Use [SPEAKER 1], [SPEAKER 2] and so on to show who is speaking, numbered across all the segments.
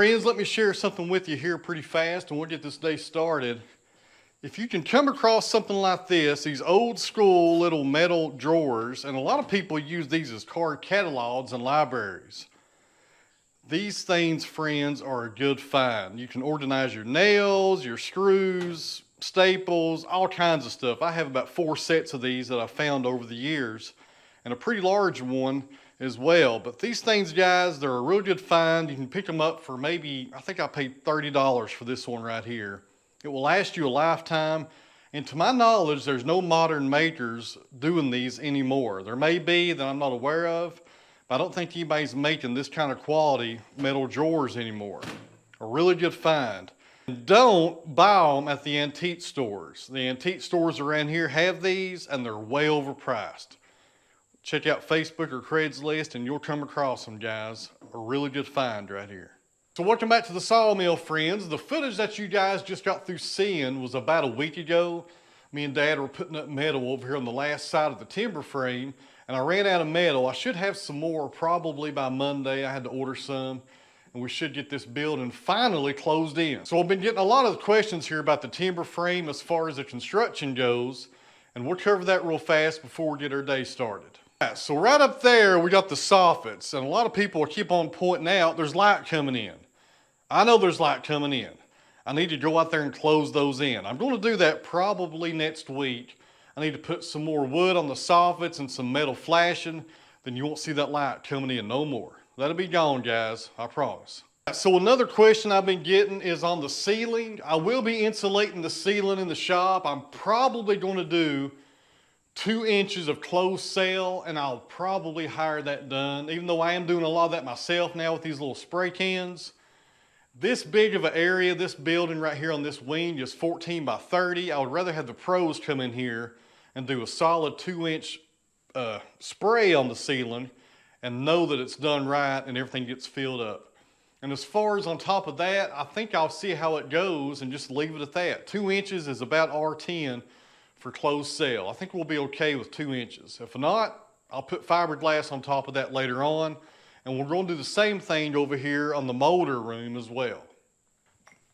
[SPEAKER 1] friends, let me share something with you here pretty fast and we'll get this day started. If you can come across something like this, these old school little metal drawers, and a lot of people use these as card catalogs in libraries. These things, friends, are a good find. You can organize your nails, your screws, staples, all kinds of stuff. I have about 4 sets of these that I found over the years, and a pretty large one as well. But these things, guys, they're a real good find. You can pick them up for maybe, I think I paid $30 for this one right here. It will last you a lifetime, and to my knowledge, there's no modern makers doing these anymore. There may be that I'm not aware of, but I don't think anybody's making this kind of quality metal drawers anymore. A really good find. And don't buy them at the antique stores. The antique stores around here have these, and they're way overpriced. Check out Facebook or Craigslist, and you'll come across them, guys. A really good find right here. So welcome back to the Sawmill, friends. The footage that you guys just got through seeing was about a week ago. Me and Dad were putting up metal over here on the last side of the timber frame, and I ran out of metal. I should have some more probably by Monday. I had to order some, and we should get this building finally closed in. So I've been getting a lot of questions here about the timber frame as far as the construction goes, and we'll cover that real fast before we get our day started. So right up there, we got the soffits, and a lot of people keep on pointing out there's light coming in. I know there's light coming in. I need to go out there and close those in. I'm going to do that probably next week. I need to put some more wood on the soffits and some metal flashing, then you won't see that light coming in no more. That'll be gone, guys, I promise. So another question I've been getting is on the ceiling. I will be insulating the ceiling in the shop. I'm probably going to do 2 inches of closed cell, and I'll probably hire that done, even though I am doing a lot of that myself now with these little spray cans. This big of an area, this building right here on this wing is 14 by 30. I would rather have the pros come in here and do a solid 2-inch spray on the ceiling and know that it's done right and everything gets filled up. And as far as on top of that, I think I'll see how it goes and just leave it at that. 2 inches is about R10 for closed cell. I think we'll be okay with 2 inches. If not, I'll put fiberglass on top of that later on, and we're going to do the same thing over here on the molder room as well.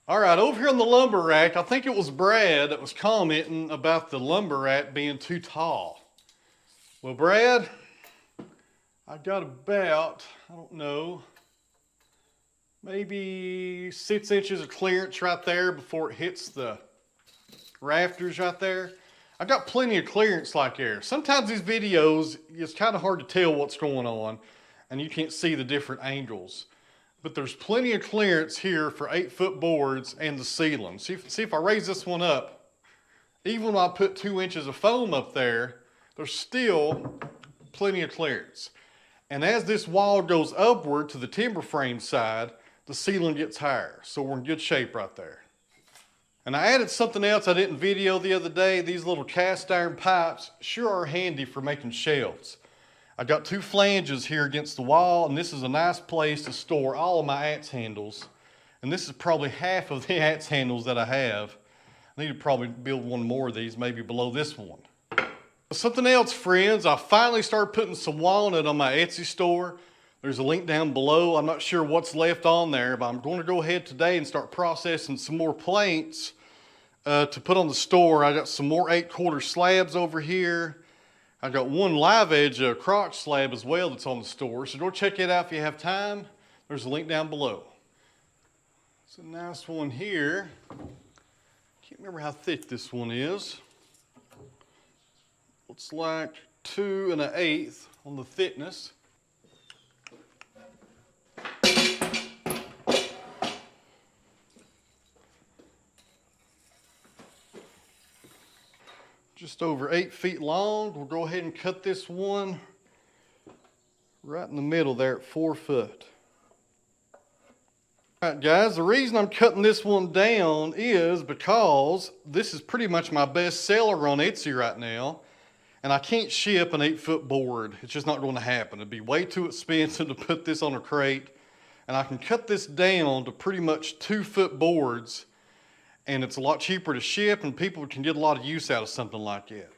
[SPEAKER 1] All right, over here on the lumber rack, I think it was Brad that was commenting about the lumber rack being too tall. Well, Brad, I got about, I don't know, maybe 6 inches of clearance right there before it hits the rafters right there. I've got plenty of clearance like there. Sometimes these videos, it's kind of hard to tell what's going on and you can't see the different angles. But there's plenty of clearance here for 8-foot boards and the ceiling. See if I raise this one up, even when I put 2 inches of foam up there, there's still plenty of clearance. And as this wall goes upward to the timber frame side, the ceiling gets higher. So we're in good shape right there. And I added something else I didn't video the other day. These little cast iron pipes sure are handy for making shelves. I got 2 flanges here against the wall, and this is a nice place to store all of my adze handles. And this is probably half of the adze handles that I have. I need to probably build one more of these, maybe below this one. Something else, friends, I finally started putting some walnut on my Etsy store. There's a link down below. I'm not sure what's left on there, but I'm going to go ahead today and start processing some more plates to put on the store. I got some more 8-quarter slabs over here. I got one live edge crotch slab as well that's on the store. So go check it out if you have time. There's a link down below. It's a nice one here. Can't remember how thick this one is. Looks like 2 1/8 on the thickness. Just over 8 feet long. We'll go ahead and cut this one right in the middle there at 4 foot. All right, guys, the reason I'm cutting this one down is because this is pretty much my best seller on Etsy right now, and I can't ship an 8-foot board. It's just not going to happen. It'd be way too expensive to put this on a crate, and I can cut this down to pretty much 2-foot boards, and it's a lot cheaper to ship, and people can get a lot of use out of something like that.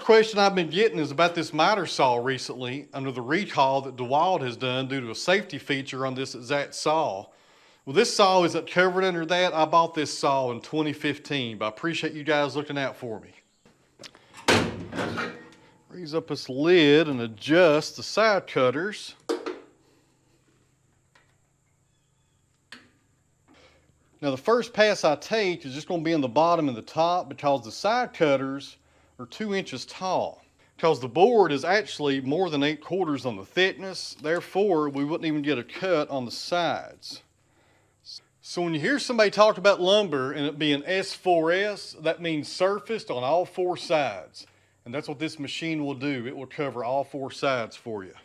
[SPEAKER 1] question I've been getting is about this miter saw recently under the recall that DeWalt has done due to a safety feature on this exact saw. Well, this saw isn't covered under that. I bought this saw in 2015, but I appreciate you guys looking out for me. Raise up this lid and adjust the side cutters. Now the first pass I take is just going to be in the bottom and the top because the side cutters are 2 inches tall. Because the board is actually more than 8/4 on the thickness, therefore we wouldn't even get a cut on the sides. So when you hear somebody talk about lumber and it being S4S, that means surfaced on all 4 sides. And that's what this machine will do. It will cover all 4 sides for you.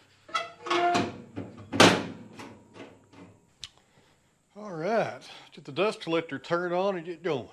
[SPEAKER 1] All right, get the dust collector turned on and get going.